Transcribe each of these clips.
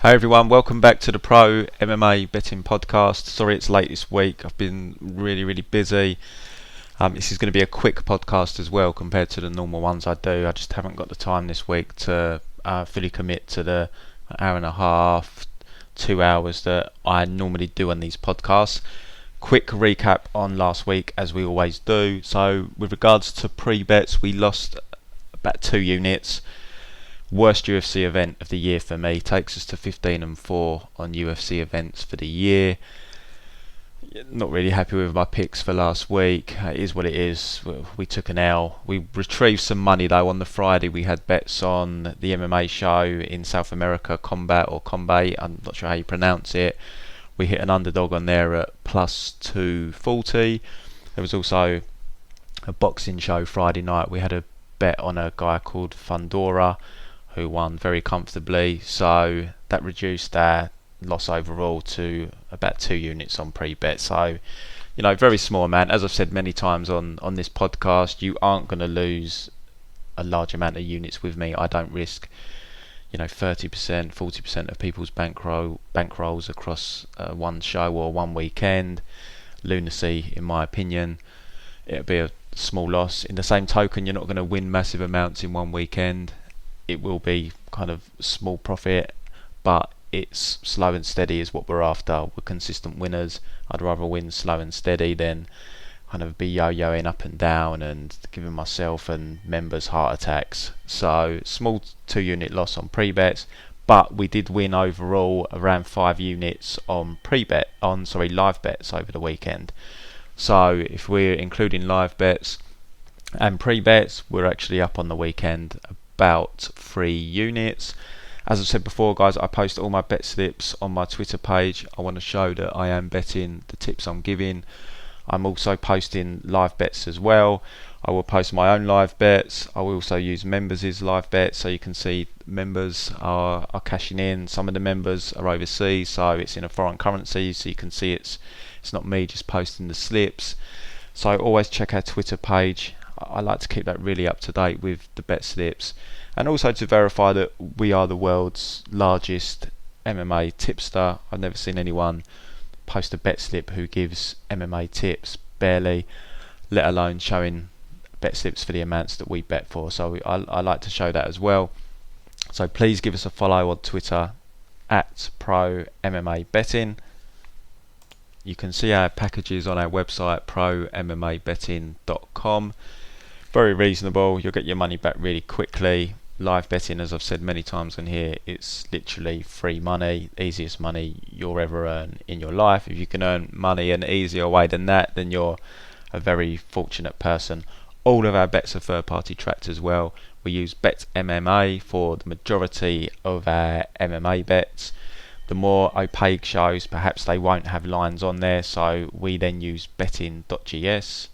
Hi everyone, welcome back to the Pro MMA Betting Podcast. Sorry it's late this week, I've been really busy. This is going to be a quick podcast as well compared to the normal ones I do. I just haven't got the time this week to fully commit to the hour and a half, 2 hours that I normally do on these podcasts. Quick recap on last week as we always do. So with regards to pre-bets, we lost about 2 units. Worst UFC event of the year for me, takes us to 15-4 on UFC events for the year. Not really happy with my picks for last week. It is what it is. We took an L. We retrieved some money though on the Friday. We had bets on the MMA show in South America, Combat or Combate, I'm not sure how you pronounce it. We hit an underdog on there at plus 240. There was also a boxing show Friday night. We had a bet on a guy called Fundora who won very comfortably, so that reduced our loss overall to about 2 units on pre-bet. So, very small amount. As I've said many times on this podcast, you aren't going to lose a large amount of units with me. I don't risk 30%, 40% of people's bankrolls across one show or one weekend. Lunacy, in my opinion. It'll be a small loss. In the same token, you're not going to win massive amounts in one weekend. It will be kind of small profit, but it's slow and steady is what we're after. We're consistent winners. I'd rather win slow and steady than kind of be yo-yoing up and down and giving myself and members heart attacks. So small 2 unit loss on pre-bets, but we did win overall around 5 units on live bets over the weekend. So if we're including live bets and pre-bets, we're actually up on the weekend about 3 units. As I've said before, guys, I post all my bet slips on my Twitter page. I want to show that I am betting the tips I'm giving. I'm also posting live bets as well. I will post my own live bets. I will also use members' live bets, so you can see members are cashing in. Some of the members are overseas, so it's in a foreign currency, so you can see it's not me just posting the slips. So always check our Twitter page. I like to keep that really up to date with the bet slips, and also to verify that we are the world's largest MMA tipster. I've never seen anyone post a bet slip who gives MMA tips, barely, let alone showing bet slips for the amounts that we bet for. So I like to show that as well. So please give us a follow on Twitter at Pro MMA Betting. You can see our packages on our website prommabetting.com. Very reasonable. You'll get your money back really quickly. Live betting, as I've said many times on here, it's literally free money, easiest money you'll ever earn in your life. If you can earn money in an easier way than that, then you're a very fortunate person. All of our bets are third party tracked as well. We use Betmma for the majority of our MMA bets. The more opaque shows, perhaps they won't have lines on there, so we then use betting.gs.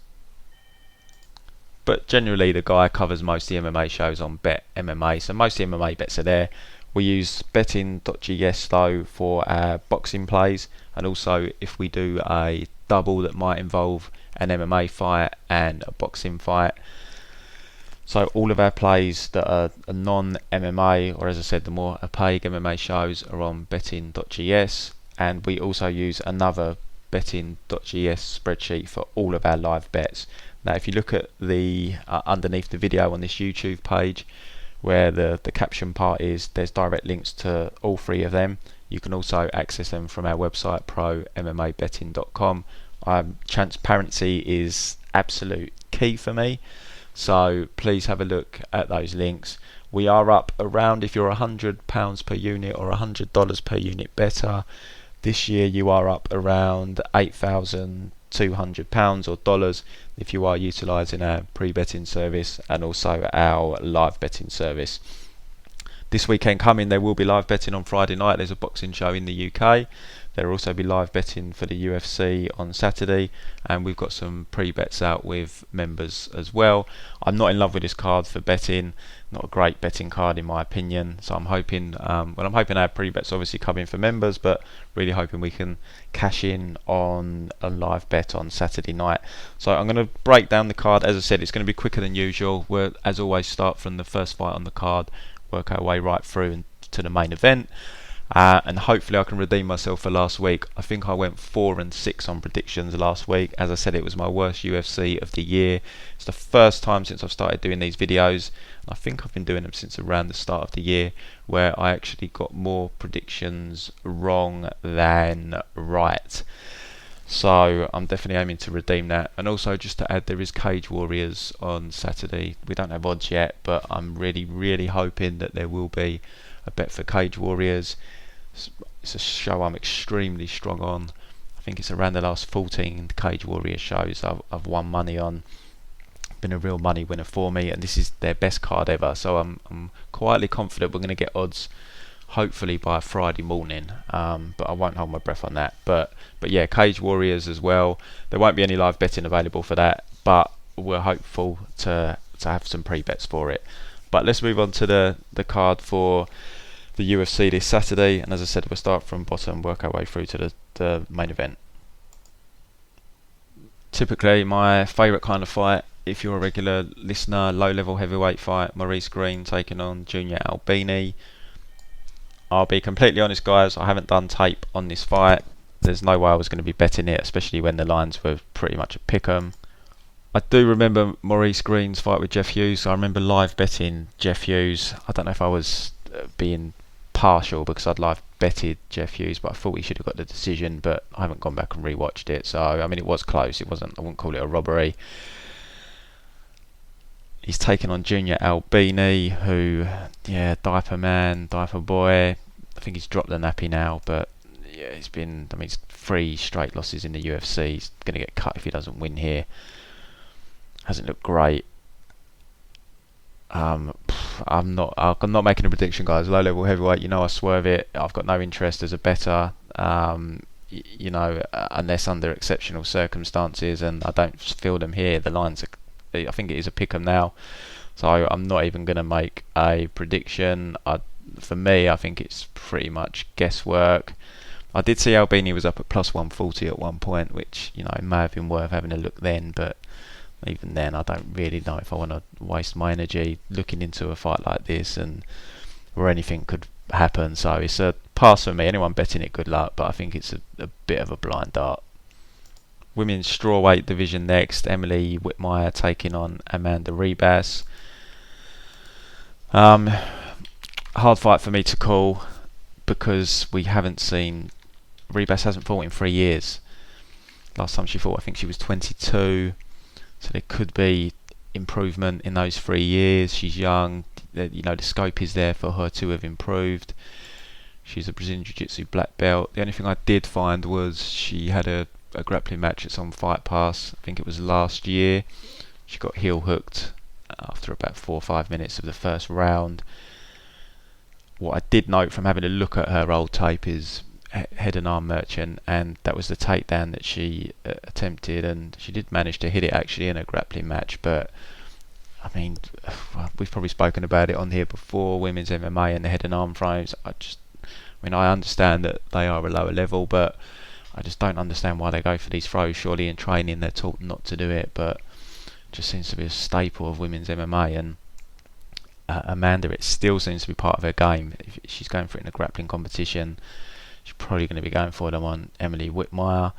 But generally the guy covers most of the MMA shows on Betmma, so most of the MMA bets are there. We use betting.gs though for our boxing plays, and also if we do a double that might involve an MMA fight and a boxing fight. So all of our plays that are non-MMA, or as I said, the more opaque MMA shows, are on betting.gs, and we also use another betting.gs spreadsheet for all of our live bets. Now if you look at the underneath the video on this YouTube page where the caption part is, there's direct links to all 3 of them. You can also access them from our website prommabetting.com. Transparency is absolute key for me, so please have a look at those links. We are up around, if you're £100 per unit or $100 per unit better, this year you are up around £8,200 or dollars if you are utilising our pre-betting service and also our live betting service. This weekend coming there will be live betting on Friday night. There's a boxing show in the UK. There will also be live betting for the UFC on Saturday, and we've got some pre-bets out with members as well. I'm not in love with this card for betting, not a great betting card in my opinion, so I'm hoping our pre-bets obviously come in for members, but really hoping we can cash in on a live bet on Saturday night. So I'm going to break down the card. As I said, it's going to be quicker than usual. We'll, as always, start from the first fight on the card, work our way right through to the main event. And hopefully I can redeem myself for last week. I think I went 4-6 on predictions last week. As I said, it was my worst UFC of the year. It's the first time since I've started doing these videos, and I think I've been doing them since around the start of the year, where I actually got more predictions wrong than right. So I'm definitely aiming to redeem that. And also, just to add, there is Cage Warriors on Saturday. We don't have odds yet, but I'm really hoping that there will be a bet for Cage Warriors. It's a show I'm extremely strong on. I think it's around the last 14 Cage Warrior shows I've won money on. Been a real money winner for me, and this is their best card ever. So I'm quietly confident we're going to get odds, hopefully by Friday morning. But I won't hold my breath on that. But yeah, Cage Warriors as well. There won't be any live betting available for that, but we're hopeful to have some pre-bets for it. But let's move on to the card for the UFC this Saturday, and as I said, we'll start from bottom, work our way through to the main event. Typically my favourite kind of fight, if you're a regular listener, low level heavyweight fight, Maurice Green taking on Junior Albini. I'll be completely honest guys, I haven't done tape on this fight. There's no way I was going to be betting it, especially when the lines were pretty much a pick'em. I do remember Maurice Green's fight with Jeff Hughes, so I remember live betting Jeff Hughes. I don't know if I was being partial because I'd live betted Jeff Hughes, but I thought he should have got the decision, but I haven't gone back and rewatched it. So I mean, it was close. It wasn't, I wouldn't call it a robbery. He's taken on Junior Albini, who, yeah, diaper man, diaper boy. I think he's dropped the nappy now, but yeah, it's 3 straight losses in the UFC. He's going to get cut if he doesn't win here. Hasn't looked great. I'm not making a prediction, guys. Low level heavyweight, I swerve it. I've got no interest as a bettor, unless under exceptional circumstances, and I don't feel them here. The lines are, I think it is a pick 'em now, so I'm not even going to make a prediction. For me, I think it's pretty much guesswork. I did see Albini was up at plus 140 at one point, which may have been worth having a look then, but even then I don't really know if I want to waste my energy looking into a fight like this, and where anything could happen. So it's a pass for me. Anyone betting it, good luck, but I think it's a bit of a blind dart. Women's strawweight division next, Emily Whitmire taking on Amanda Ribas. Hard fight for me to call because we haven't seen, Ribas hasn't fought in 3 years. Last time she fought, I think she was 22. So there could be improvement in those 3 years. She's young, the scope is there for her to have improved. She's a Brazilian Jiu-Jitsu black belt. The only thing I did find was she had a grappling match that's on Fight Pass. I think it was last year. She got heel hooked after about 4 or 5 minutes of the first round. What I did note from having a look at her old tape is head and arm merchant, and that was the takedown that she attempted, and she did manage to hit it actually in a grappling match. But I mean, we've probably spoken about it on here before, women's MMA and the head and arm throws. I understand that they are a lower level, but I just don't understand why they go for these throws. Surely in training they're taught not to do it, but it just seems to be a staple of women's MMA. And Amanda, it still seems to be part of her game. If she's going for it in a grappling competition, she's probably going to be going for them on Emily Whitmire.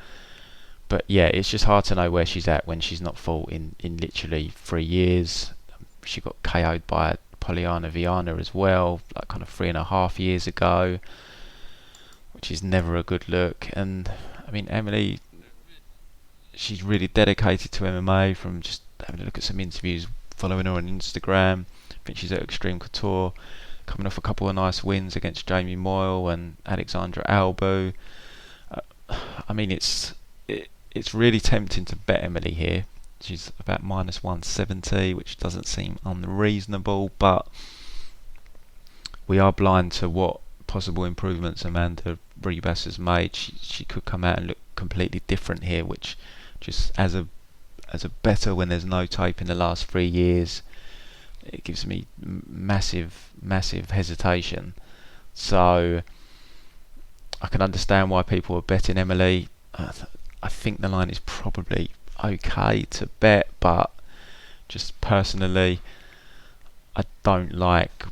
But yeah, it's just hard to know where she's at when she's not fought in literally 3 years. She got KO'd by Poliana Viana as well, like kind of 3.5 years ago, which is never a good look. And I mean, Emily, she's really dedicated to MMA. From just having a look at some interviews, following her on Instagram, I think she's at Extreme Couture, coming off a couple of nice wins against Jamie Moyle and Alexandra Albu. I mean, it's really tempting to bet Emily here. She's about minus 170, which doesn't seem unreasonable, but we are blind to what possible improvements Amanda Ribas has made. She could come out and look completely different here, which just as a bettor when there's no tape in the last 3 years, it gives me massive hesitation. So I can understand why people are betting Emily. I think the line is probably okay to bet, but just personally, I don't like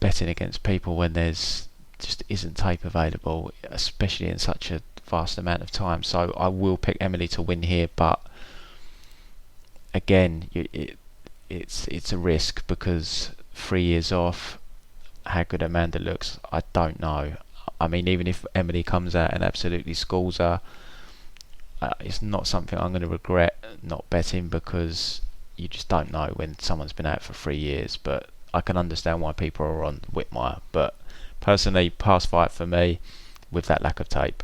betting against people when there's just isn't tape available, especially in such a vast amount of time. So I will pick Emily to win here, but again, it's a risk because 3 years off. How good Amanda looks, I don't know. I mean, even if Emily comes out and absolutely schools her, it's not something I'm going to regret not betting, because you just don't know when someone's been out for 3 years. But I can understand why people are on Whitmire. But personally, pass fight for me with that lack of tape.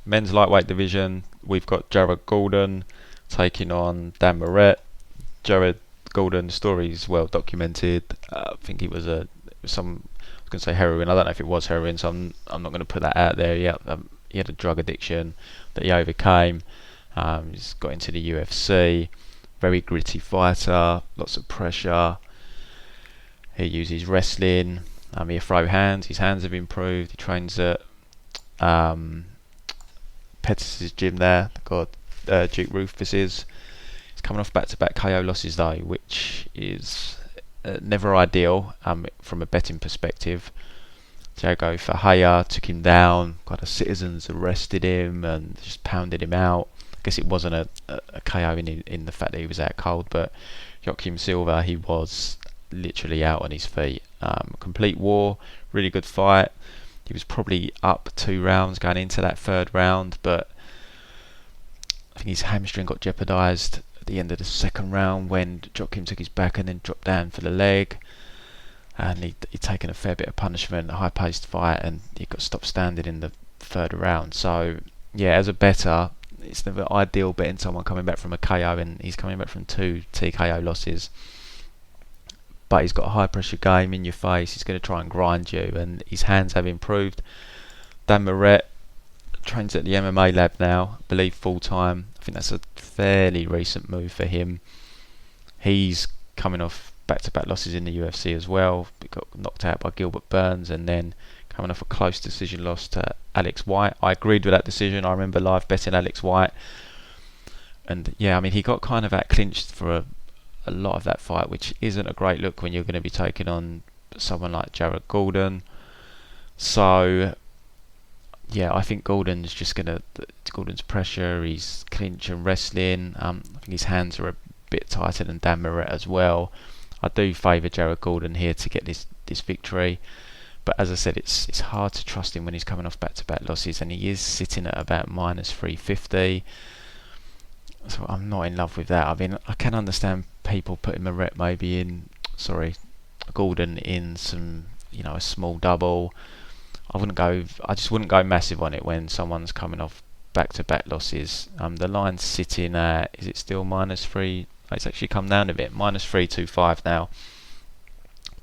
Men's lightweight division, we've got Jared Gordon taking on Dan Moret. Jared Gordon's story is well documented. I think he was I was going to say heroin. I don't know if it was heroin, so I'm not going to put that out there. He had a drug addiction that he overcame. He's got into the UFC. Very gritty fighter, lots of pressure. He uses wrestling. He throw hands. His hands have improved. He trains at Pettis' gym there. Duke Rufus's. He's coming off back-to-back KO losses though, which is never ideal from a betting perspective. Thiago Ferreira took him down. Citizens arrested him and just pounded him out. I guess it wasn't a KO in the fact that he was out cold, but Joaquim Silva, he was literally out on his feet. Complete war, really good fight. He was probably up 2 rounds going into that 3rd round, but I think his hamstring got jeopardised at the end of the 2nd round when Joaquim took his back and then dropped down for the leg. And he'd taken a fair bit of punishment, a high-paced fight, and he got stopped standing in the 3rd round. So, yeah, as a bettor, it's never ideal betting someone coming back from a KO, and he's coming back from 2 TKO losses. But he's got a high-pressure game in your face. He's going to try and grind you, and his hands have improved. Dan Moret trains at the MMA lab now, I believe full-time. I think that's a fairly recent move for him. He's coming off back-to-back losses in the UFC as well. He got knocked out by Gilbert Burns, and then coming off a close decision loss to Alex White. I agreed with that decision. I remember live betting Alex White, and yeah, I mean, he got kind of out-clinched for a lot of that fight, which isn't a great look when you're going to be taking on someone like Jared Gordon. So yeah, I think Gordon's pressure, he's clinch and wrestling. I think his hands are a bit tighter than Dan Moret as well. I do favour Jared Gordon here to get this victory, but as I said, it's hard to trust him when he's coming off back-to-back losses, and he is sitting at about minus 350. So I'm not in love with that. I mean, I can understand people putting Gordon in some, a small double. I just wouldn't go massive on it when someone's coming off back-to-back losses. The line's sitting at, is it still minus 3? It's actually come down a bit, minus 325 now.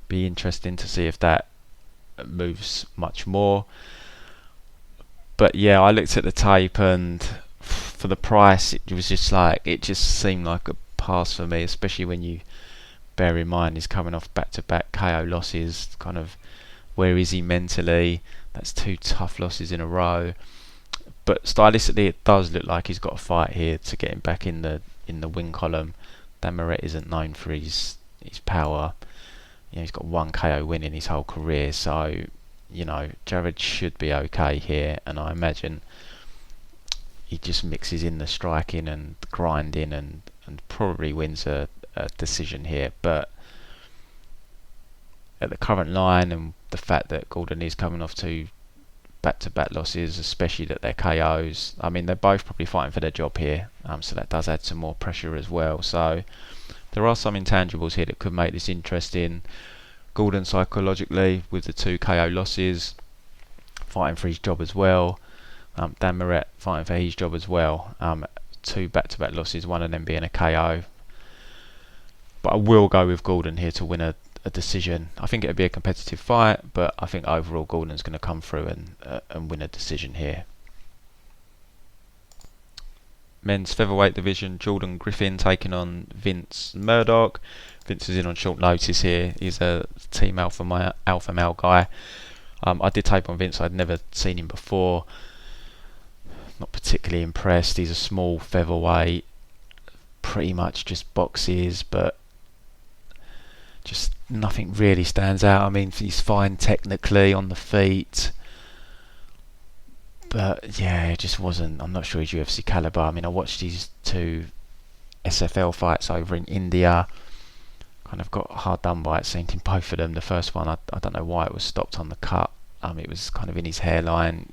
Be interesting to see if that moves much more. But yeah, I looked at the tape, and for the price, it just seemed like a pass for me, especially when you bear in mind he's coming off back-to-back KO losses. Kind of, where is he mentally? That's 2 tough losses in a row. But stylistically, it does look like he's got a fight here to get him back in the win column. Dan Moret isn't known for his power. He's got 1 KO win in his whole career, so Jared should be okay here, and I imagine he just mixes in the striking and the grinding and probably wins a decision here. But at the current line and the fact that Gordon is coming off 2 back-to-back losses, especially that they're KOs, I mean, they're both probably fighting for their job here, so that does add some more pressure as well. So there are some intangibles here that could make this interesting. Gordon psychologically with the 2 KO losses, fighting for his job as well. Dan Moret fighting for his job as well. 2 back-to-back losses, one of them being a KO. But I will go with Gordon here to win a decision. I think it'll be a competitive fight, but I think overall Gordon's going to come through and win a decision here. Men's featherweight division, Jordan Griffin taking on Vince Murdock. Vince is in on short notice here. He's a team alpha male guy. I did tape on Vince. I'd never seen him before. Not particularly impressed. He's a small featherweight, pretty much just boxes, but just nothing really stands out. I mean, he's fine technically on the feet, but yeah, it just wasn't. I'm not sure he's UFC caliber. I mean, I watched his 2 SFL fights over in India. Kind of got hard done by, it seemed, in both of them. The first one, I don't know why it was stopped on the cut. It was kind of in his hairline.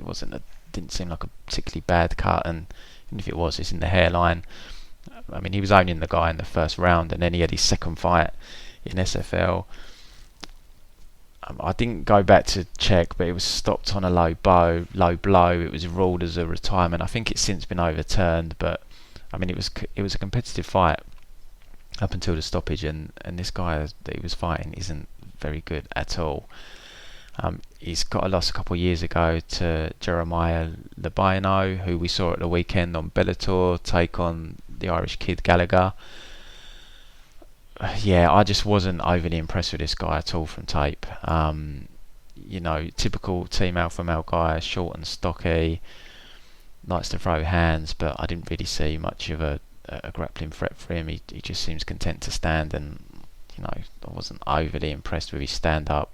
Didn't seem like a particularly bad cut, and even if it was, it's in the hairline. I mean, he was owning the guy in the first round, and then he had his second fight in SFL. I didn't go back to check, but it was stopped on a low blow. It was ruled as a retirement. I think it's since been overturned, but I mean, it was a competitive fight up until the stoppage, and this guy that he was fighting isn't very good at all. He's got a loss a couple of years ago to Jeremiah Labino, who we saw at the weekend on Bellator take on the Irish kid Gallagher. Yeah, I just wasn't overly impressed with this guy at all from tape. Typical team alpha male guy, short and stocky, likes to throw hands, but I didn't really see much of a grappling threat for him. He just seems content to stand, and I wasn't overly impressed with his stand-up.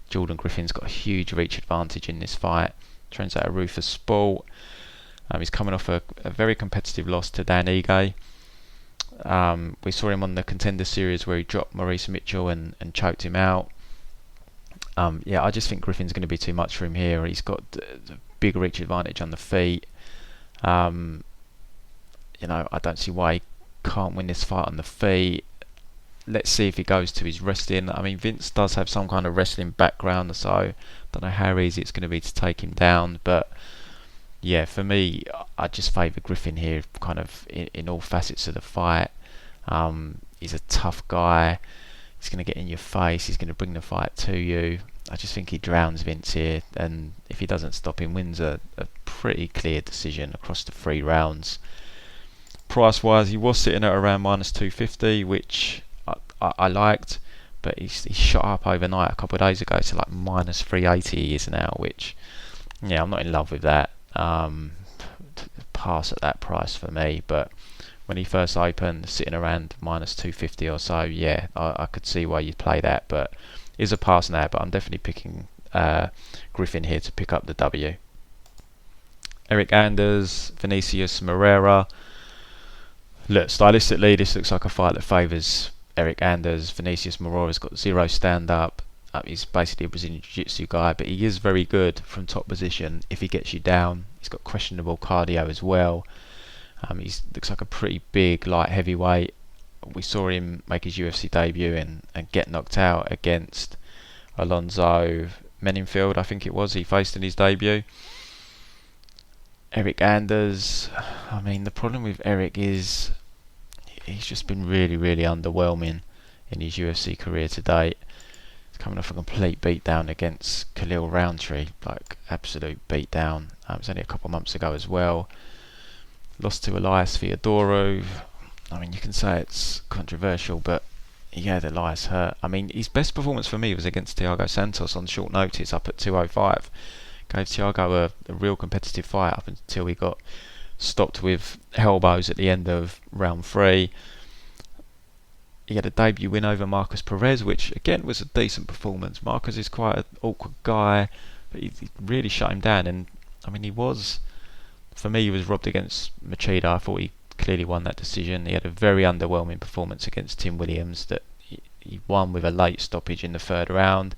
Jordan Griffin's got a huge reach advantage in this fight. Trains out of Rufus Sport. He's coming off a very competitive loss to Dan Ige. We saw him on the Contender Series where he dropped Maurice Mitchell and choked him out. I just think Griffin's going to be too much for him here. He's got the big reach advantage on the feet. I don't see why he can't win this fight on the feet. Let's see if he goes to his wrestling. I mean, Vinc does have some kind of wrestling background, so I don't know how easy it's going to be to take him down. But yeah, for me, I just favour Griffin here, kind of in all facets of the fight. He's a tough guy. He's going to get in your face. He's going to bring the fight to you. I just think he drowns Vinc here, and if he doesn't stop him, wins a pretty clear decision across the 3 rounds. Price-wise, he was sitting at around -250, which I liked, but he shot up overnight a couple of days ago to like -380 he is now, which, yeah, I'm not in love with that. Pass at that price for me, but when he first opened, sitting around -250 or so, yeah, I could see why you'd play that, but is a pass now. But I'm definitely picking Griffin here to pick up the W. Eryk Anders, Vinicius, Moreira. Look, stylistically, this looks like a fight that favours Eryk Anders. Vinicius Moreira's got 0 stand-up. He's basically a Brazilian Jiu-Jitsu guy, but he is very good from top position if he gets you down. He's got questionable cardio as well. He looks like a pretty big light heavyweight. We saw him make his UFC debut and get knocked out against Alonzo Menifield, I think it was, he faced in his debut. Eryk Anders, I mean, the problem with Eryk is he's just been really, really underwhelming in his UFC career to date. He's coming off a complete beatdown against Khalil Roundtree, like absolute beatdown. It was only a couple of months ago as well. Lost to Elias Theodorou. I mean, you can say it's controversial, but yeah, the Elias hurt. I mean, his best performance for me was against Thiago Santos on short notice up at 205. Gave Thiago a real competitive fight up until he got stopped with elbows at the end of round 3. He had a debut win over Marcus Perez, which again was a decent performance. Marcus is quite an awkward guy, but he really shut him down. And I mean, he was robbed against Machida. I thought he clearly won that decision. He had a very underwhelming performance against Tim Williams that he won with a late stoppage in the 3rd round.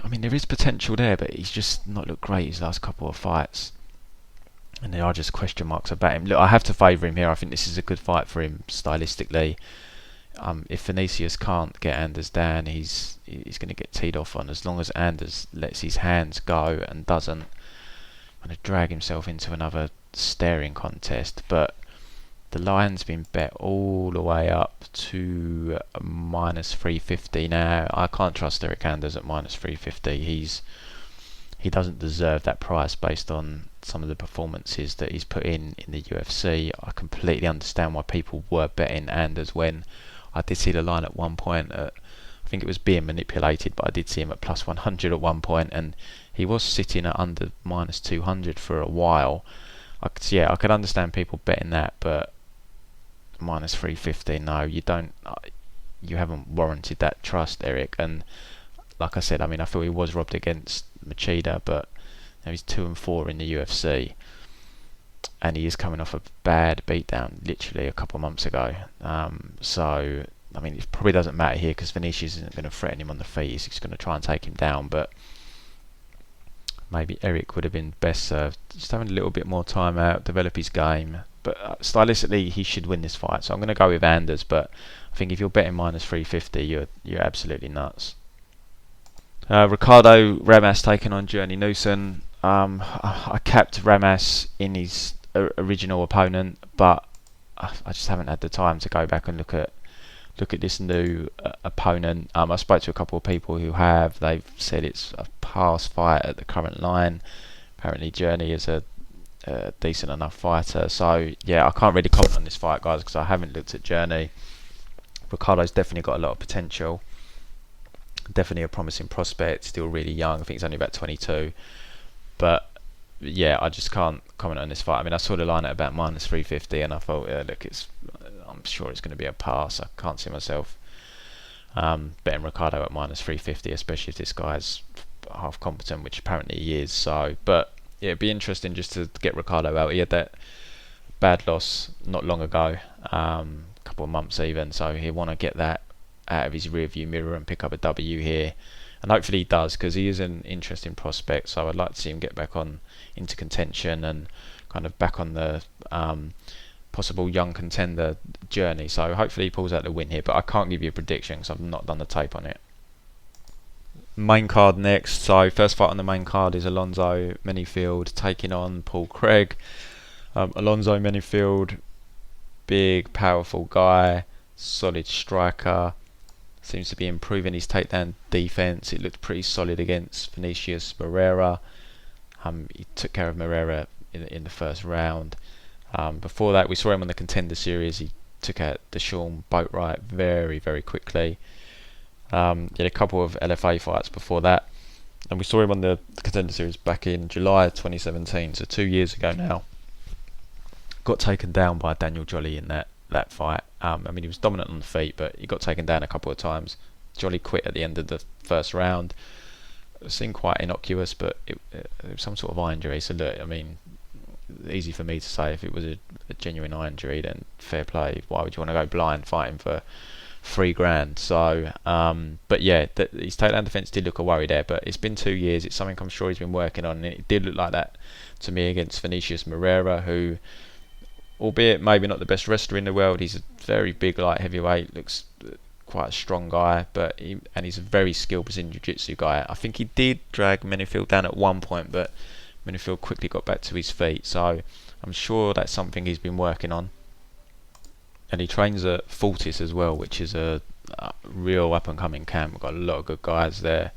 I mean, there is potential there, but he's just not looked great his last couple of fights, and there are just question marks about him. Look, I have to favour him here. I think this is a good fight for him stylistically. If Vinicius can't get Anders down, he's going to get teed off on, as long as Anders lets his hands go and doesn't kind of drag himself into another staring contest. But the line's been bet all the way up to -350 now. I can't trust Eryk Anders at -350. He doesn't deserve that price based on some of the performances that he's put in the UFC. I completely understand why people were betting Anders when I did see the line at one point. I think it was being manipulated, but I did see him at +100 at one point, and he was sitting at under -200 for a while. I could understand people betting that, but -350, no, you don't. you haven't warranted that trust, Eryk. And like I said, I mean, I feel he was robbed against Machida, but he's 2-4 in the UFC, and he is coming off a bad beatdown literally a couple of months ago. So I mean, it probably doesn't matter here because Vinicius isn't going to threaten him on the feet. He's going to try and take him down, but maybe Eryk would have been best served just having a little bit more time out, develop his game. But stylistically, he should win this fight. So I'm going to go with Anders. But I think if you're betting minus 350, you're absolutely nuts. Ricardo Ramos taking on Journey Newson. I capped Ramos in his original opponent, but I just haven't had the time to go back and look at this new opponent. I spoke to a couple of people who have. They've said it's a pass fight at the current line. Apparently Journey is a decent enough fighter. So yeah, I can't really comment on this fight, guys, because I haven't looked at Journey. Ricardo's definitely got a lot of potential. Definitely a promising prospect. Still really young. I think he's only about 22. But yeah, I just can't comment on this fight. I mean, I saw the line at about minus 350, and I thought, look, I'm sure it's going to be a pass. I can't see myself betting Ricardo at minus 350, especially if this guy's half competent, which apparently he is. So, but yeah, it'd be interesting just to get Ricardo out. He had that bad loss not long ago, a couple of months even. So he'll want to get that out of his rearview mirror and pick up a W here. And hopefully he does, because he is an interesting prospect. So I'd like to see him get back on into contention and kind of back on the possible young contender journey. So hopefully he pulls out the win here, but I can't give you a prediction because I've not done the tape on it. Main card next. So first fight on the main card is Alonzo Menifield taking on Paul Craig. Alonzo Menifield, big, powerful guy, solid striker. Seems to be improving his takedown defense. It looked pretty solid against Vinicius Moreira. He took care of Moreira in the first round. Before that, we saw him on the Contender Series. He took out Deshaun Boatwright very, very quickly. He had a couple of LFA fights before that, and we saw him on the Contender Series back in July 2017, so 2 years ago now. Got taken down by Daniel Jolly in that fight. I mean, he was dominant on the feet, but he got taken down a couple of times. Jolly quit at the end of the first round. It seemed quite innocuous, but it was some sort of eye injury. So look, I mean, easy for me to say. If it was a genuine eye injury, then fair play. Why would you want to go blind fighting for $3,000? So, but yeah, his takedown defense did look a worry there. But it's been 2 years. It's something I'm sure he's been working on, and it did look like that to me against Vinicius Moreira, who, albeit maybe not the best wrestler in the world, he's a very big light heavyweight, looks quite a strong guy, and he's a very skilled Brazilian Jiu-Jitsu guy. I think he did drag Menifield down at one point, but Menifield quickly got back to his feet, so I'm sure that's something he's been working on. And he trains at Fortis as well, which is a real up-and-coming camp. We've got a lot of good guys there.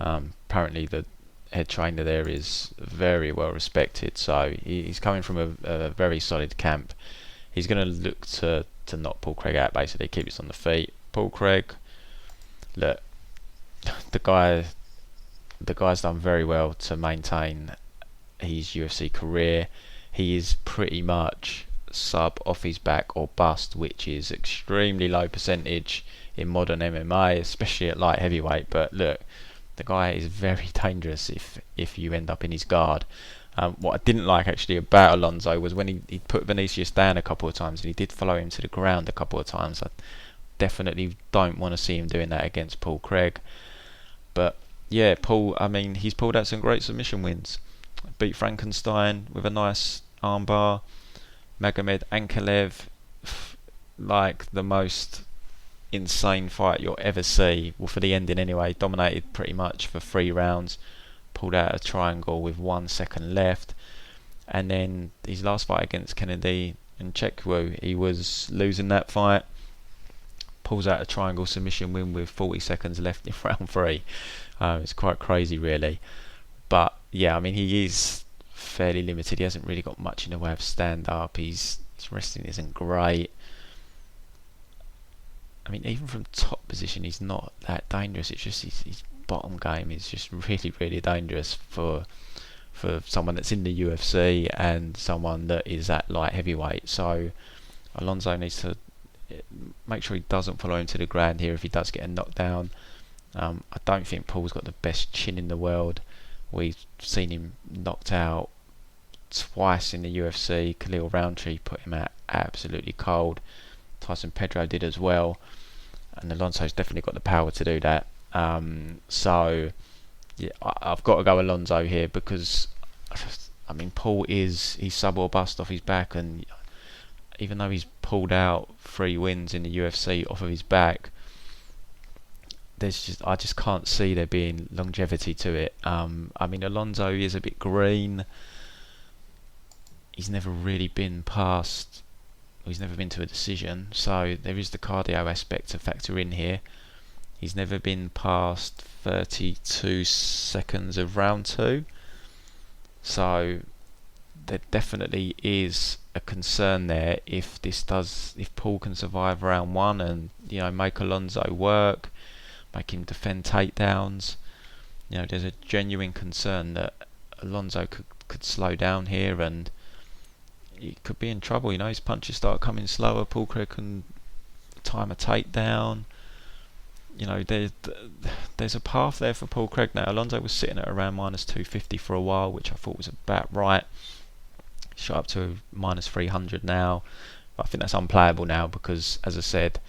Apparently the head trainer there is very well respected, so he's coming from a very solid camp. He's going to look to knock Paul Craig out, basically keep us on the feet. Paul Craig, look, the guy's done very well to maintain his UFC career. He is pretty much sub off his back or bust, which is extremely low percentage in modern MMA, especially at light heavyweight. But look, the guy is very dangerous if you end up in his guard. What I didn't like actually about Alonzo was when he put Vinicius down a couple of times, and he did follow him to the ground a couple of times. I definitely don't want to see him doing that against Paul Craig. But yeah, Paul, I mean, he's pulled out some great submission wins. Beat Frankenstein with a nice armbar. Magomed Ankalev, like the most insane fight you'll ever see. Well, for the ending anyway, dominated pretty much for 3 rounds. Pulled out a triangle with 1 second left. And then his last fight against Kennedy and Chekwu, he was losing that fight. Pulls out a triangle submission win with 40 seconds left in round 3. It's quite crazy, really. But yeah, I mean, he is fairly limited. He hasn't really got much in the way of stand up. His wrestling isn't great. I mean, even from top position, he's not that dangerous. It's just his bottom game is just really, really dangerous for someone that's in the UFC and someone that is at light heavyweight. So Alonzo needs to make sure he doesn't follow him to the ground here if he does get a knockdown. I don't think Paul's got the best chin in the world. We've seen him knocked out twice in the UFC. Khalil Roundtree put him out absolutely cold. Tyson Pedro did as well, and Alonzo's definitely got the power to do that. So yeah, I've got to go Alonzo here because Paul he's sub or bust off his back, and even though he's pulled out 3 wins in the UFC off of his back, I just can't see there being longevity to it. Alonzo is a bit green. He's never really been past. He's never been to a decision, so there is the cardio aspect to factor in here. He's never been past 32 seconds of round 2, so there definitely is a concern there if Paul can survive round 1 and make Alonzo work, make him defend takedowns. There's a genuine concern that Alonzo could slow down here and he could be in trouble. His punches start coming slower. Paul Craig can time a takedown. There's a path there for Paul Craig now. Alonzo was sitting at around -250 for a while, which I thought was about right. Shot up to -300 now, but I think that's unplayable now because, as I said,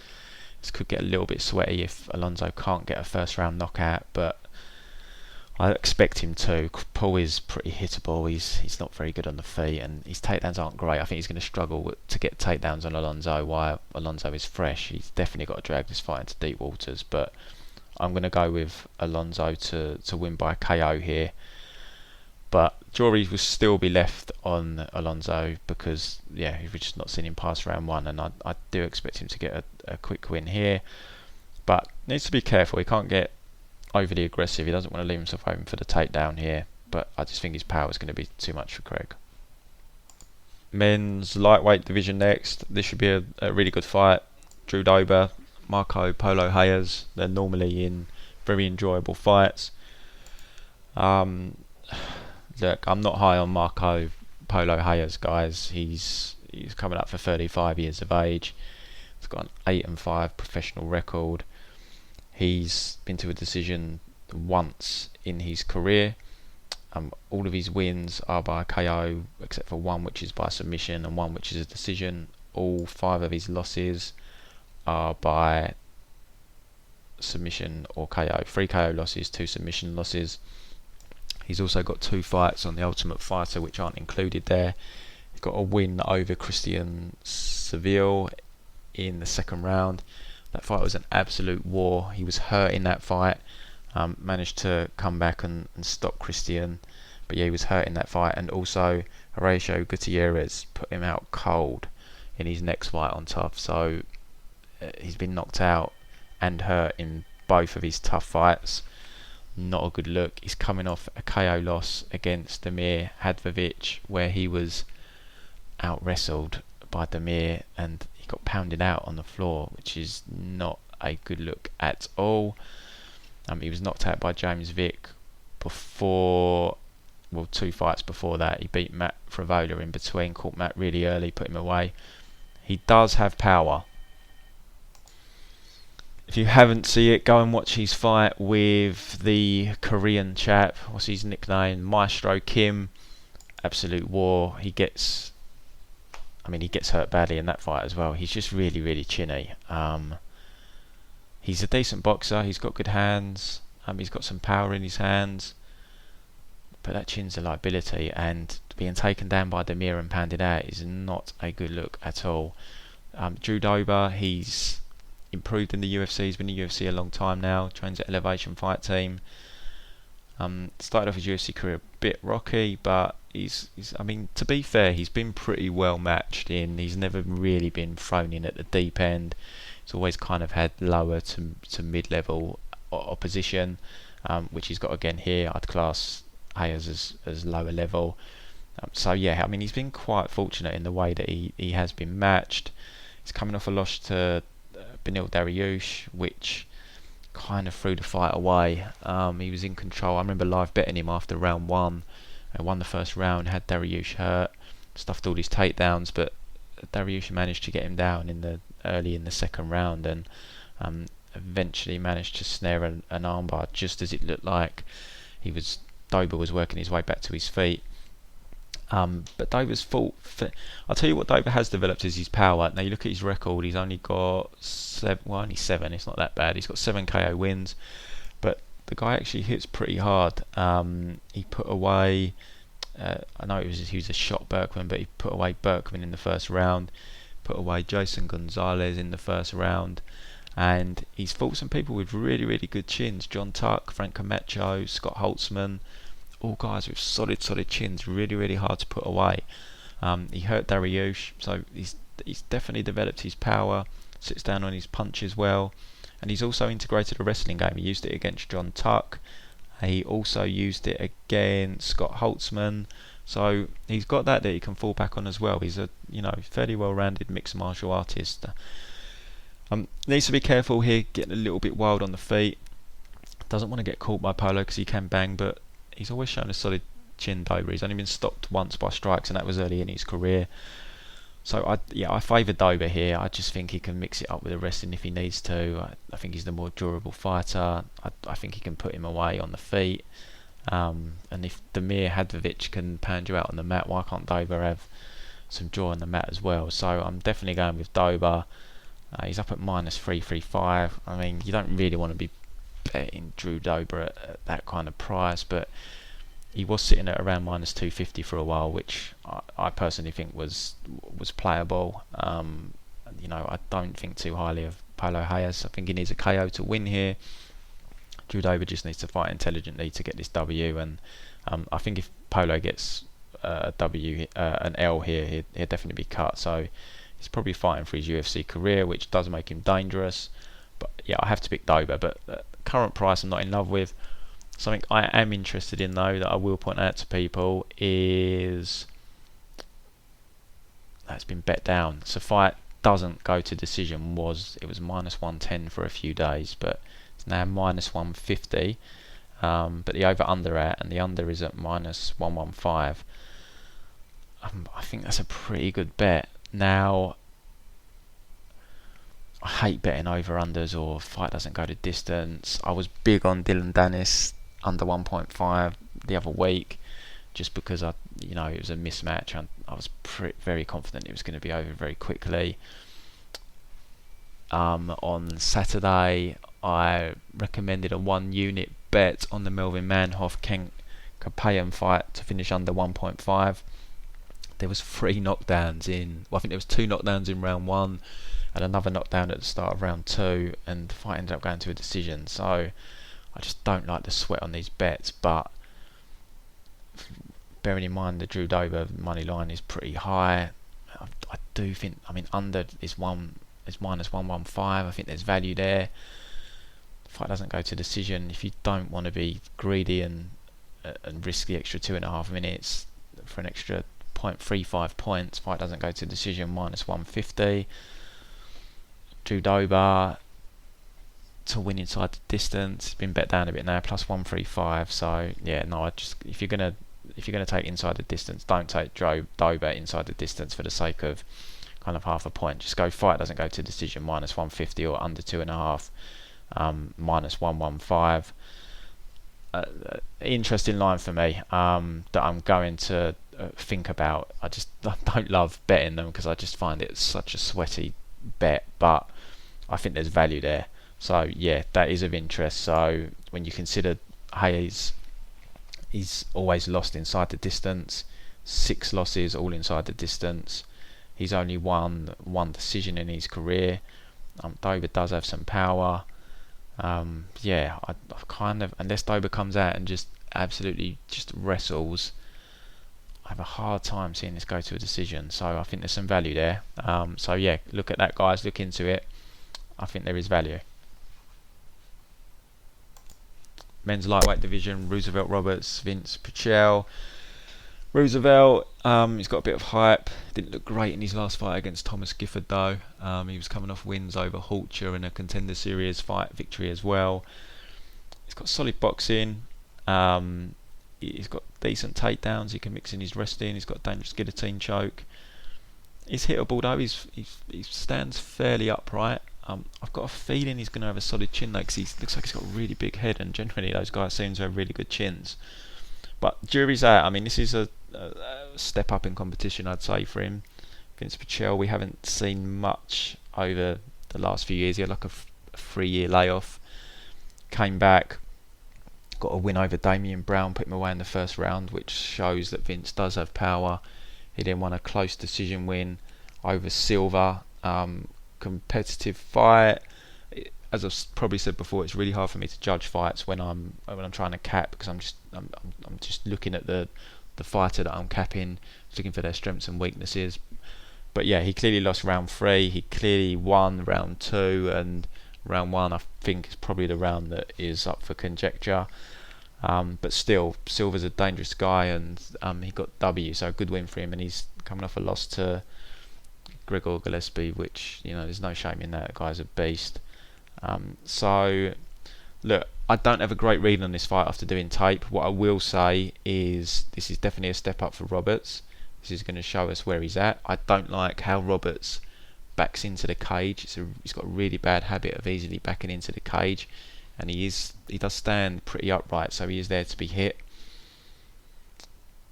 this could get a little bit sweaty if Alonzo can't get a first round knockout, but I expect him to. Paul is pretty hittable. He's not very good on the feet, and his takedowns aren't great. I think he's going to struggle to get takedowns on Alonzo while Alonzo is fresh. He's definitely got to drag this fight into deep waters, but I'm going to go with Alonzo to win by KO here. But jury will still be left on Alonzo because, we've just not seen him pass round 1, and I do expect him to get a quick win here. But needs to be careful. He can't get overly aggressive. He doesn't want to leave himself open for the takedown here, but I just think his power is going to be too much for Craig. Men's lightweight division next. This should be a really good fight. Drew Dober, Marco Polo Reyes. They're normally in very enjoyable fights. Look, I'm not high on Marco Polo Reyes, guys. He's coming up for 35 years of age. He's got an 8-5 professional record. He's been to a decision once in his career. All of his wins are by KO, except for one which is by submission and one which is a decision. All 5 of his losses are by submission or KO. 3 KO losses, 2 submission losses. He's also got 2 fights on the Ultimate Fighter which aren't included there. He's got a win over Christian Seville in the 2nd round. That fight was an absolute war. He was hurt in that fight. Managed to come back and stop Christian, but he was hurt in that fight. And also Horatio Gutierrez put him out cold in his next fight on Tough. So he's been knocked out and hurt in both of his tough fights. Not a good look. He's coming off a KO loss against Damir Hadzovic, where he was out wrestled by Damir and he got pounded out on the floor, which is not a good look at all. He was knocked out by James Vick before, 2 fights before that. He beat Matt Frivola in between, caught Matt really early, put him away. He does have power. If you haven't seen it, go and watch his fight with the Korean chap. What's his nickname? Maestro Kim. Absolute war. He gets hurt badly in that fight as well. He's just really, really chinny. He's a decent boxer. He's got good hands. He's got some power in his hands. But that chin's a liability, and being taken down by Demir and pounded out is not a good look at all. Drew Dober, he's improved in the UFC. He's been in the UFC a long time now. Trains at Elevation Fight Team. Started off his UFC career a bit rocky, but he's to be fair, he's been pretty well matched in. He's never really been thrown in at the deep end. He's always kind of had lower to mid-level opposition, which he's got again here. I'd class Hayes as lower level. He's been quite fortunate in the way that he has been matched. He's coming off a loss to Benil Dariush, which kind of threw the fight away. He was in control. I remember live betting him after round 1. I won the first round, had Dariush hurt, stuffed all his takedowns, but Dariush managed to get him down early in the second round, and eventually managed to snare an armbar just as it looked like Dober was working his way back to his feet. But Dober's fault. I'll tell you what Dober has developed is his power. Now you look at his record; he's only got only seven. It's not that bad. He's got 7 KO wins, but the guy actually hits pretty hard. He put away. I know he was a shot Berkman, but he put away Berkman in the first round. Put away Jason Gonzalez in the first round. And he's fought some people with really, really good chins. John Tuck, Frank Camacho, Scott Holtzman, all guys with solid chins, really, really hard to put away. He hurt Dariush, so he's definitely developed his power, sits down on his punches well, and he's also integrated a wrestling game. He used it against John Tuck. He also used it against Scott Holtzman. So he's got that he can fall back on as well. He's a fairly well-rounded mixed martial artist. Needs to be careful here, getting a little bit wild on the feet. Doesn't want to get caught by Polo because he can bang, but he's always shown a solid chin, Dober. He's only been stopped once by strikes, and that was early in his career. So I favour Dober here. I just think he can mix it up with the wrestling if he needs to. I think he's the more durable fighter. I think he can put him away on the feet. And if Demir Hadzovic can pound you out on the mat, why can't Dober have some jaw on the mat as well? So I'm definitely going with Dober. He's up at -335. I mean, you don't really want to be betting Drew Dober at that kind of price, but he was sitting at around -250 for a while, which I personally think was playable. I don't think too highly of Polo Reyes. I think he needs a KO to win here. Drew Dober just needs to fight intelligently to get this W, and I think if Polo gets a W, an L here, he'll definitely be cut. So he's probably fighting for his UFC career, which does make him dangerous. But yeah, I have to pick Dober. But current price I'm not in love with. Something I am interested in though, that I will point out to people, is that's been bet down. So fight doesn't go to decision. It was -110 for a few days, but it's now -150. But the over/under and the under is at -115. I think that's a pretty good bet. Now, I hate betting over/unders or fight doesn't go to distance. I was big on Dylan Dennis under 1.5 the other week, just because it was a mismatch, and I was very confident it was going to be over very quickly. On Saturday, I recommended a 1-unit bet on the Melvin Manhoff Ken Kapayan fight to finish under 1.5. There was 3 knockdowns I think there was 2 knockdowns in round 1 and another knockdown at the start of round 2, and the fight ended up going to a decision. So I just don't like the sweat on these bets, but bearing in mind the Drew Dober money line is pretty high, I do think, under is -115. I think there's value there. The fight doesn't go to decision. If you don't want to be greedy and risk the extra 2.5 minutes for an extra 0.35 points, fight doesn't go to decision, -150. Drew Dober to win inside the distance, it's been bet down a bit now, +135. So yeah, no, if you're gonna take inside the distance, don't take Dober inside the distance for the sake of kind of half a point. Just go fight doesn't go to decision, -150, or under 2.5, -115. Interesting line for me, that I'm going to think about. I just don't love betting them because I just find it such a sweaty bet, but I think there's value there. So yeah, that is of interest. So when you consider Hayes, he's always lost inside the distance, 6 losses all inside the distance. He's only won 1 decision in his career. Dober does have some power. I kind of, unless Dober comes out and just absolutely just wrestles, I have a hard time seeing this go to a decision. So I think there's some value there. So yeah, look at that, guys. Look into it. I think there is value. Men's lightweight division: Roosevelt Roberts, Vinc, Pichel. Roosevelt, he's got a bit of hype. Didn't look great in his last fight against Thomas Gifford though. He was coming off wins over Halcher and a Contender Series fight victory as well. He's got solid boxing. He's got decent takedowns. He can mix in his wrestling. He's got a dangerous guillotine choke. He's hittable though. He stands fairly upright. I've got a feeling he's going to have a solid chin though, because he looks like he's got a really big head, and generally those guys seem to have really good chins. But jury's out. I mean, this is a step up in competition, I'd say, for him. Vinc Pichel, we haven't seen much over the last few years. He had like a 3-year layoff, came back, got a win over Demian Brown, put him away in the first round, which shows that Vinc does have power. He then won a close decision win over Silva. Competitive fight. As I've probably said before, it's really hard for me to judge fights when I'm trying to cap, because I'm just looking at the fighter that I'm capping, looking for their strengths and weaknesses. But yeah, he clearly lost round 3. He clearly won round 2, and round 1 I think is probably the round that is up for conjecture. But still, Silva's a dangerous guy, and he got W, so a good win for him, and he's coming off a loss to Gregor Gillespie, which, there's no shame in that. The guy's a beast. So look, I don't have a great read on this fight after doing tape. What I will say is this is definitely a step up for Roberts. This is going to show us where he's at. I don't like how Roberts backs into the cage. He's got a really bad habit of easily backing into the cage, and he does stand pretty upright, so he is there to be hit.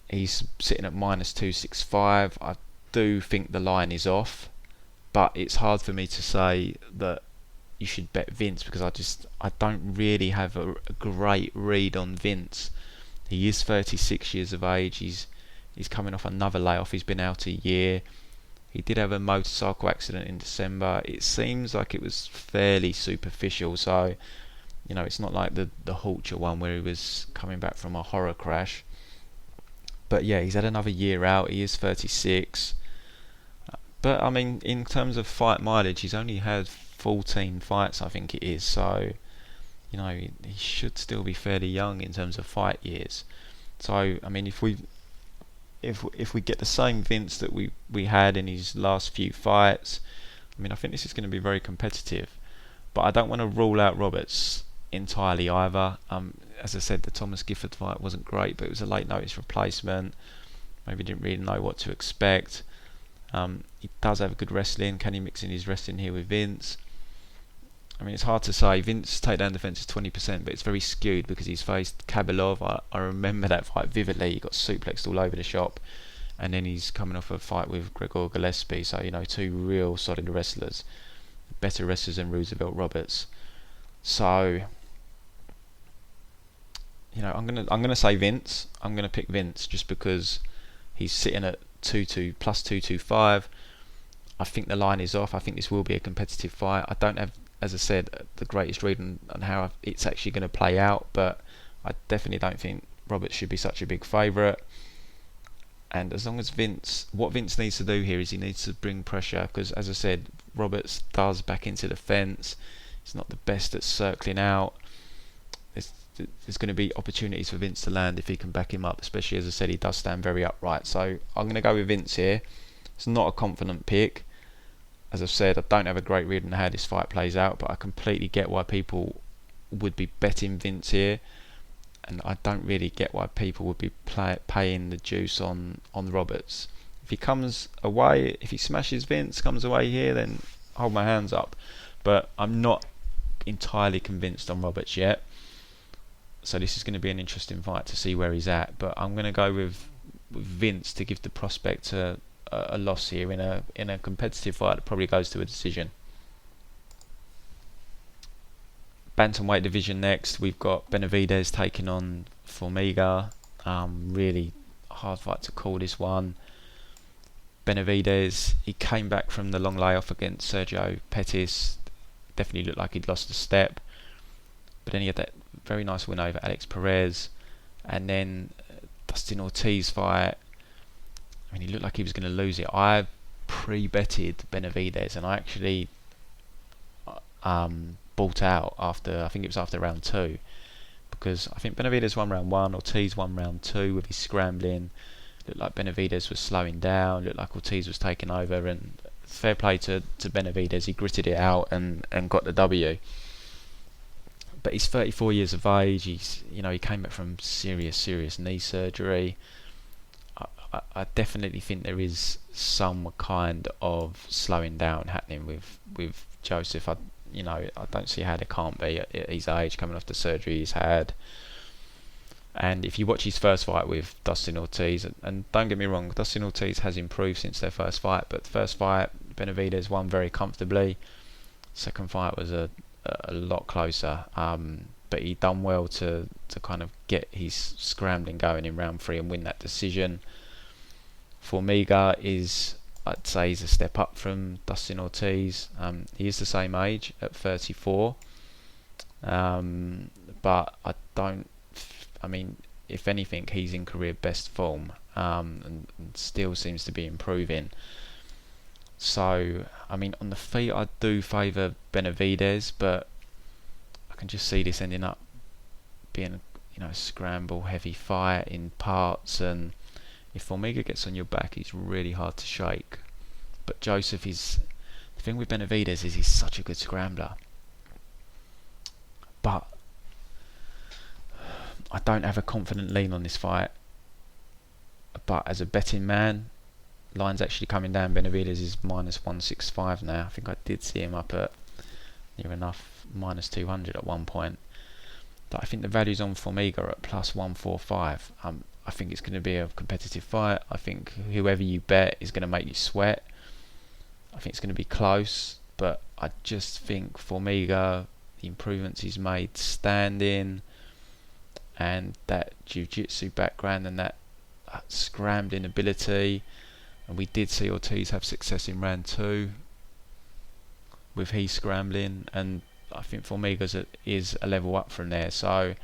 He's sitting at -265. I do think the line is off, but it's hard for me to say that you should bet Vinc, because I don't really have a great read on Vinc. He is 36 years of age. He's coming off another layoff. He's been out a year. He did have a motorcycle accident in December. It seems like it was fairly superficial, so it's not like the Hulcher one where he was coming back from a horror crash. But yeah, he's had another year out. He is 36. But I mean, in terms of fight mileage, he's only had 14 fights, I think it is. So, he should still be fairly young in terms of fight years. So, I mean, if we get the same Vinc that we had in his last few fights, I mean, I think this is going to be very competitive. But I don't want to rule out Roberts entirely either. As I said, the Thomas Gifford fight wasn't great, but it was a late notice replacement. Maybe didn't really know what to expect. He does have good wrestling. Can he mix in his wrestling here with Vinc? I mean, it's hard to say. Vince's takedown defense is 20%, but it's very skewed because he's faced Kabilov. I remember that fight vividly. He got suplexed all over the shop, and then he's coming off a fight with Gregor Gillespie. So, two real solid wrestlers, better wrestlers than Roosevelt Roberts. So, I'm gonna say Vinc. I'm gonna pick Vinc just because he's sitting at plus 225. I think the line is off. I think this will be a competitive fight. I don't have, as I said, the greatest read on how it's actually going to play out, but I definitely don't think Roberts should be such a big favourite. And as long as what Vinc needs to do here is he needs to bring pressure, because as I said, Roberts does back into the fence. He's not the best at circling out. There's going to be opportunities for Vinc to land if he can back him up, especially, as I said, he does stand very upright. So I'm going to go with Vinc here. It's not a confident pick. As I've said, I don't have a great read on how this fight plays out, but I completely get why people would be betting Vinc here, and I don't really get why people would be paying the juice on Roberts. If he comes away, if he smashes Vinc, comes away here, then hold my hands up. But I'm not entirely convinced on Roberts yet. So this is going to be an interesting fight to see where he's at. But I'm going to go with Vinc to give the prospect a loss here in a competitive fight that probably goes to a decision. Bantamweight division next. We've got Benavidez taking on Formiga. Really hard fight to call this one. Benavidez, he came back from the long layoff against Sergio Pettis. Definitely looked like he'd lost a step. But then he had that very nice win over Alex Perez. And then Dustin Ortiz fight. I mean, he looked like he was going to lose it. I pre-betted Benavidez, and I actually bought out after, I think it was after round 2, because I think Benavidez won round 1, Ortiz won round 2 with his scrambling. Looked like Benavidez was slowing down, looked like Ortiz was taking over, and fair play to Benavidez, he gritted it out and got the W. But he's 34 years of age. He came back from serious knee surgery. I definitely think there is some kind of slowing down happening with Joseph. I don't see how there can't be at his age, coming off the surgery he's had. And if you watch his first fight with Dustin Ortiz, and don't get me wrong, Dustin Ortiz has improved since their first fight, but the first fight, Benavidez won very comfortably. Second fight was a lot closer, but he done well to kind of get his scrambling going in round 3 and win that decision. Formiga is, I'd say, he's a step up from Dustin Ortiz. He is the same age at 34, but I mean, if anything, he's in career best form, and still seems to be improving. So, I mean, on the feet, I do favour Benavidez, but I can just see this ending up being, a scramble, heavy fight in parts. And if Formiga gets on your back, he's really hard to shake. But Joseph is, the thing with Benavidez is he's such a good scrambler. But I don't have a confident lean on this fight. But as a betting man, line's actually coming down. Benavidez is minus 165 now. I think I did see him up at near enough minus 200 at one point. But I think the value's on Formiga at plus 145. I think it's going to be a competitive fight. I think whoever you bet is going to make you sweat. I think it's going to be close, but I just think Formiga, the improvements he's made standing, and that jiu-jitsu background and that scrambling ability, and we did see Ortiz have success in round 2 with he scrambling, and I think Formiga is a level up from there. So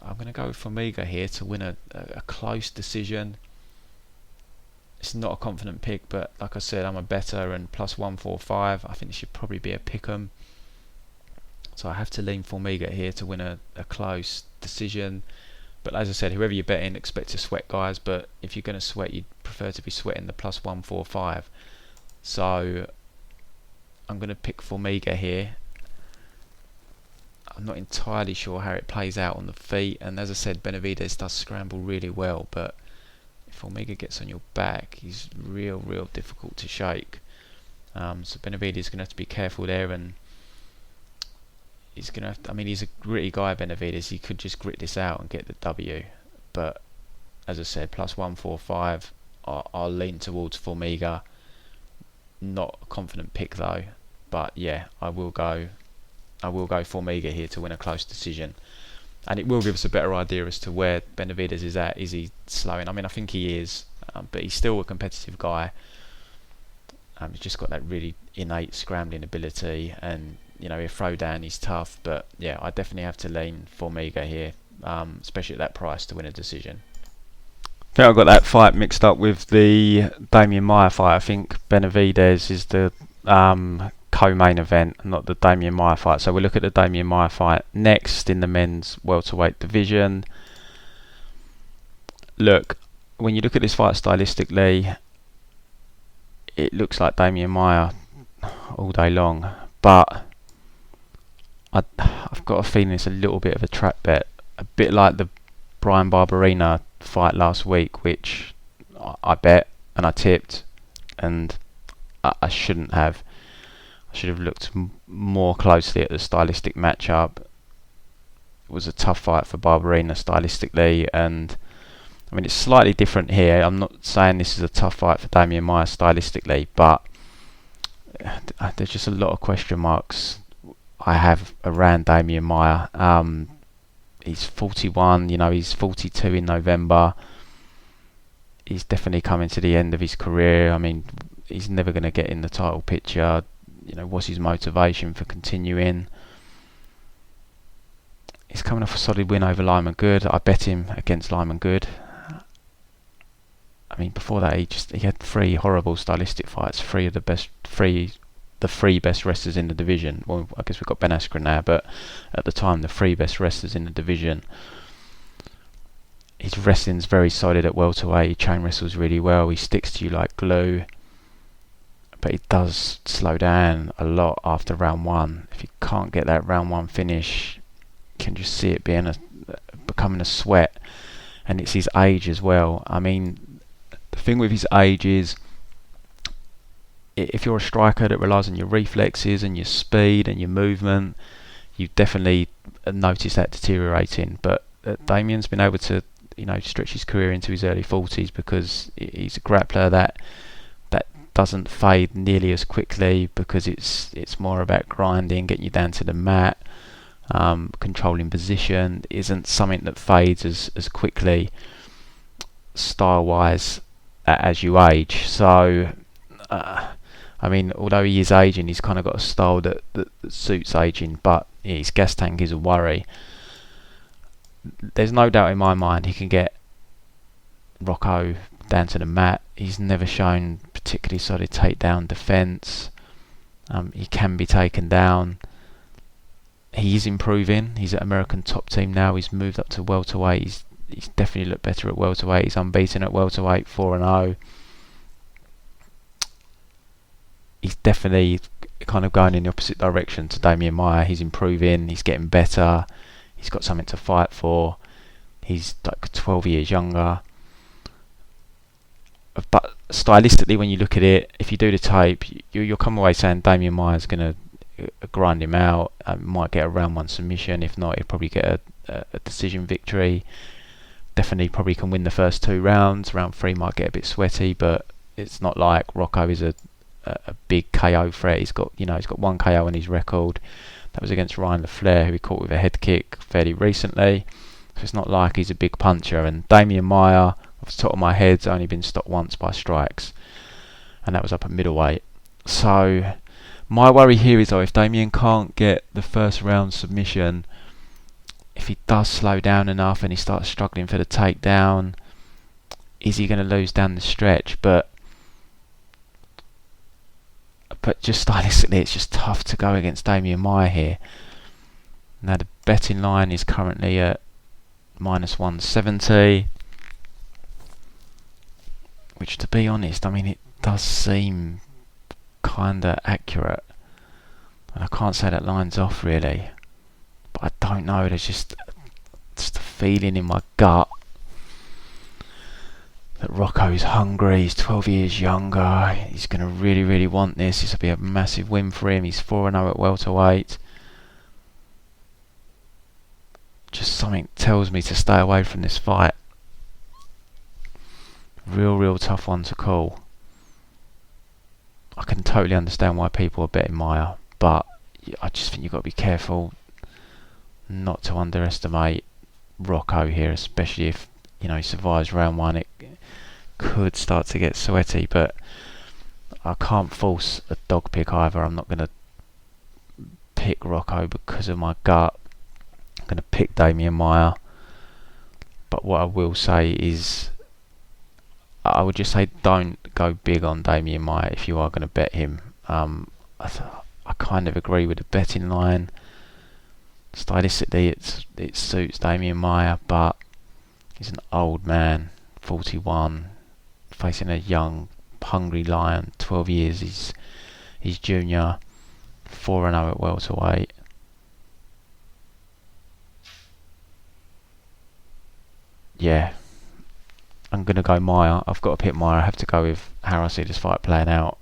I'm going to go with Formiga here to win a close decision. It's not a confident pick, but like I said, I'm a better, and plus 145, I think it should probably be a pick'em. So I have to lean Formiga here to win a close decision. But as I said, whoever you're betting, expect to sweat, guys. But if you're going to sweat, you'd prefer to be sweating the plus 145. So I'm going to pick Formiga here. I'm not entirely sure how it plays out on the feet. And as I said, Benavidez does scramble really well. But if Formiga gets on your back, he's real difficult to shake. So Benavidez is going to have to be careful there, and he's going to have to, I mean, he's a gritty guy, Benavidez. He could just grit this out and get the W. But as I said, plus 145, I'll lean towards Formiga. Not a confident pick though. But yeah, I will go Formiga here to win a close decision. And it will give us a better idea as to where Benavidez is at. Is he slowing? I mean, I think he is, but he's still a competitive guy. He's just got that really innate scrambling ability, and he'll throw down, he's tough. But yeah, I definitely have to lean Formiga here, especially at that price, to win a decision. I think I got that fight mixed up with the Demian Maia fight. I think Benavidez is the co-main event, not the Demian Maia fight. So we'll look at the Demian Maia fight next in the men's welterweight division. Look, when you look at this fight stylistically, it looks like Demian Maia all day long, but I've got a feeling it's a little bit of a trap bet, a bit like the Brian Barberena fight last week, which I bet and I tipped, and I shouldn't have. I should have looked more closely at the stylistic matchup. It was a tough fight for Barberena stylistically, and I mean, it's slightly different here. I'm not saying this is a tough fight for Demian Maia stylistically, but there's just a lot of question marks I have around Demian Maia. He's 41, he's 42 in November. He's definitely coming to the end of his career. I mean, he's never going to get in the title picture. What's his motivation for continuing? He's coming off a solid win over Lyman Good. I bet him against Lyman Good. I mean, before that, he had 3 horrible stylistic fights. 3 of the 3 best wrestlers in the division. Well, I guess we've got Ben Askren now, but at the time, the 3 best wrestlers in the division. His wrestling's very solid at welterweight. He chain wrestles really well. He sticks to you like glue. But he does slow down a lot after round 1. If you can't get that round 1 finish, you can just see it becoming a sweat. and it's his age as well. I mean, the thing with his age is, if you're a striker that relies on your reflexes and your speed and your movement, you definitely notice that deteriorating. But Demian's been able to, stretch his career into his early 40s because he's a grappler that doesn't fade nearly as quickly, because it's more about grinding, getting you down to the mat, controlling position. Isn't something that fades as quickly style-wise as you age. So I mean, although he is aging, he's kind of got a style that suits aging, but his gas tank is a worry. There's no doubt in my mind he can get Rocco down to the mat. He's never shown particularly solid takedown defence. He can be taken down. He is improving. He's at American top team now. He's moved up to welterweight. He's definitely looked better at welterweight. He's unbeaten at welterweight, 4-0. He's definitely kind of going in the opposite direction to Demian Maia. He's improving. He's getting better. He's got something to fight for. He's like 12 years younger. But stylistically, when you look at it, if you do the tape, you'll come away saying Demian Maia's going to grind him out. Might get a round 1 submission. If not, he'll probably get a decision victory. Definitely probably can win the first 2 rounds. Round 3 might get a bit sweaty, but it's not like Rocco is a big KO threat. He's got 1 KO on his record. That was against Ryan LaFleur, who he caught with a head kick fairly recently. So it's not like he's a big puncher. And Demian Maia, off the top of my head, has only been stopped once by strikes, and that was up at middleweight. So my worry here is, though, if Demian can't get the first round submission, if he does slow down enough and he starts struggling for the takedown, is he going to lose down the stretch? But just stylistically, it's just tough to go against Demian Maia here. Now the betting line is currently at -170, which, to be honest, I mean, it does seem kinda accurate, and I can't say that line's off really, but I don't know. There's just a feeling in my gut that Rocco's hungry. He's 12 years younger. He's going to really, really want this. This will be a massive win for him. He's 4-0 at welterweight. Just something tells me to stay away from this fight. Real tough one to call. I can totally understand why people are betting Maia, but I just think you've got to be careful not to underestimate Rocco here, especially if he survives round 1. It could start to get sweaty, but I can't force a dog pick either. I'm not going to pick Rocco because of my gut. I'm going to pick Demian Maia, but what I will say is, I would just say don't go big on Demian Maia if you are going to bet him. I kind of agree with the betting line. Stylistically, it suits Demian Maia, but he's an old man, 41, facing a young, hungry lion. 12 years, he's junior, 4-0 at welterweight. Yeah, I'm going to go Maia. I've got to pick Maia. I have to go with how I see this fight playing out,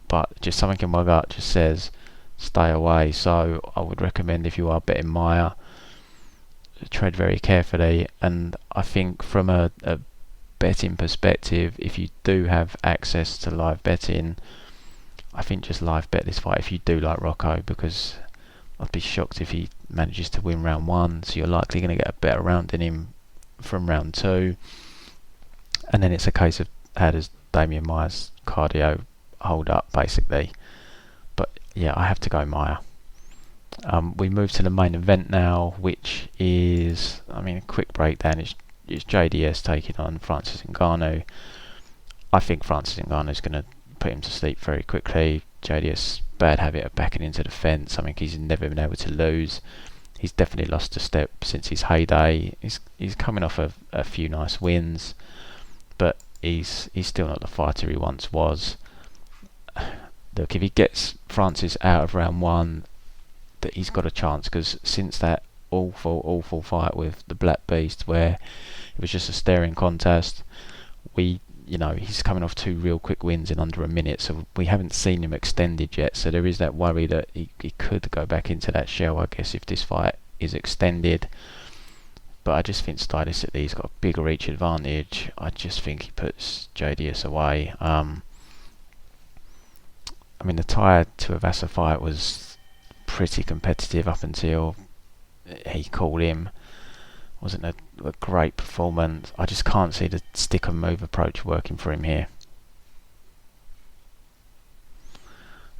but just something in my gut just says stay away. So I would recommend, if you are betting Maia, tread very carefully. And I think from a betting perspective, if you do have access to live betting, I think just live bet this fight if you do like Rocco, because I'd be shocked if he manages to win round 1, so you're likely going to get a better round in him from round 2, and then it's a case of how does Demian Maia's cardio hold up, basically. But yeah, I have to go Maia. We move to the main event now, which is, a quick breakdown. It's JDS taking on Francis Ngannou. I think Francis Ngannou is going to put him to sleep very quickly. JDS' bad habit of backing into the fence. I think he's never been able to lose. He's definitely lost a step since his heyday. He's coming off a few nice wins, but he's still not the fighter he once was. Look, if he gets Francis out of round 1, that he's got a chance, because since that awful fight with the Black Beast, where it was just a staring contest. He's coming off 2 real quick wins in under a minute, so we haven't seen him extended yet. So there is that worry that he could go back into that shell, I guess, if this fight is extended. But I just think stylistically he's got a big reach advantage. I just think he puts JDS away. The Taya to Avasa fight was pretty competitive up until he called him. Wasn't a great performance. I just can't see the stick and move approach working for him here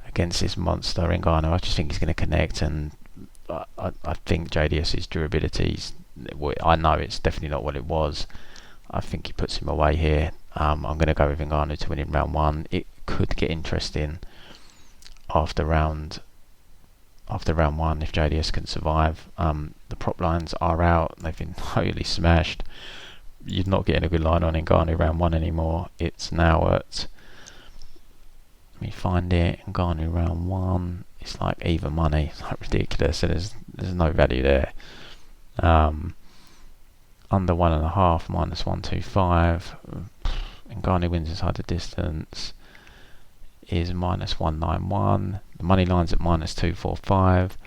against this monster Ngannou. I just think he's going to connect, and I think JDS's durability, I know it's definitely not what it was. I think he puts him away here. I'm going to go with Ngannou to win in round 1. It could get interesting after round 1 if JDS can survive. The prop lines are out. They've been totally smashed. You're not getting a good line on Ngannou round 1 anymore. It's now at, let me find it, Ngannou round 1. It's like even money. It's like ridiculous. So there's no value there. Under 1.5 minus 125. Ngannou wins inside the distance is minus 191. The money line's at minus 245.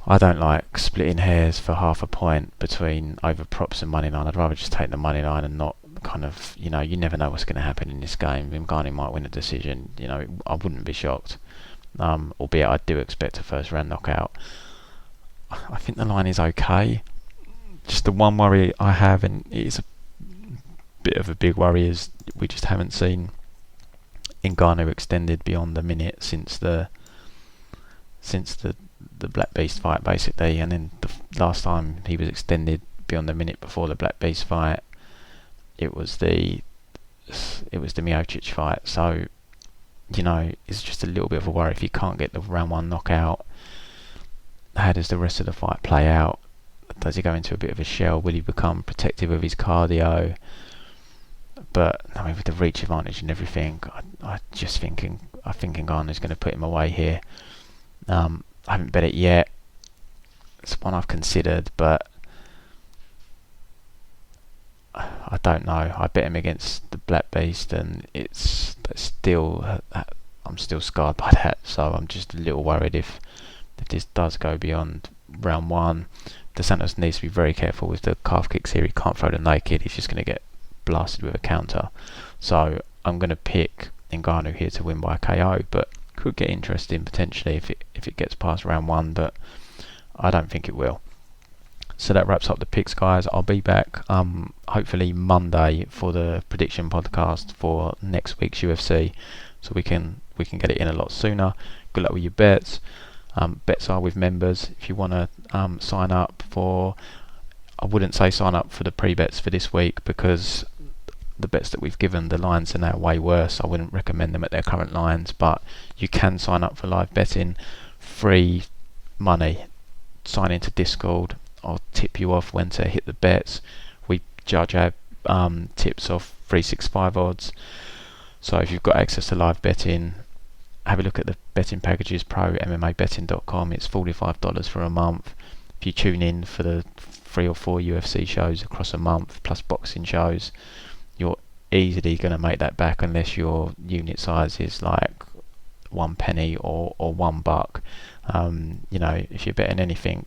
I don't like splitting hairs for half a point between over props and money line. I'd rather just take the money line and not kind of, you never know what's going to happen in this game. Ngannou might win a decision. I wouldn't be shocked. Albeit I do expect a first round knockout. I think the line is okay. Just the one worry I have, and it is a bit of a big worry, is we just haven't seen Ngannou extended beyond the minute since the Black Beast fight, basically. And then the last time he was extended beyond the minute before the Black Beast fight, it was the Miocic fight. So it's just a little bit of a worry if he can't get the round 1 knockout. How does the rest of the fight play out? Does he go into a bit of a shell? Will he become protective of his cardio? But with the reach advantage and everything, I think Ngannou's going to put him away here. I haven't bet it yet. It's one I've considered, but I don't know. I bet him against the Black Beast, and I'm still scarred by that. So I'm just a little worried if this does go beyond round 1. De Santos needs to be very careful with the calf kicks here. He can't throw the naked. He's just going to get blasted with a counter. So I'm going to pick Ngannou here to win by KO, but could get interesting potentially if it gets past round 1, but I don't think it will. So that wraps up the picks, guys. I'll be back hopefully Monday for the prediction podcast for next week's UFC, so we can get it in a lot sooner. Good luck with your bets. Bets are with members. If you want to sign up for, I wouldn't say sign up for the pre-bets for this week, because the bets that we've given, the lines are now way worse. I wouldn't recommend them at their current lines, but you can sign up for live betting. Free money. Sign into Discord. I'll tip you off when to hit the bets. We judge our tips off 365 odds. So if you've got access to live betting, have a look at the betting packages, pro-MMA-betting.com. It's $45 for a month. If you tune in for the 3 or 4 UFC shows across a month, plus boxing shows, you're easily going to make that back, unless your unit size is like 1 penny or $1. If you're betting anything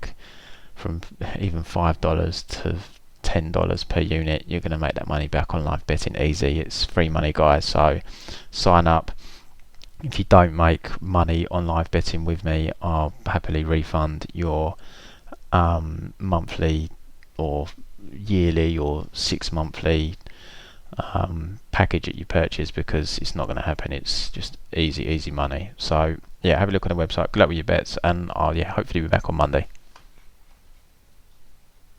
from even $5 to $10 per unit, you're going to make that money back on live betting easy. It's free money, guys, so sign up. If you don't make money on live betting with me, I'll happily refund your monthly or yearly or 6 monthly package that you purchase, because it's not going to happen. It's just easy money. So yeah, have a look on the website. Good luck with your bets, and I'll hopefully be back on Monday.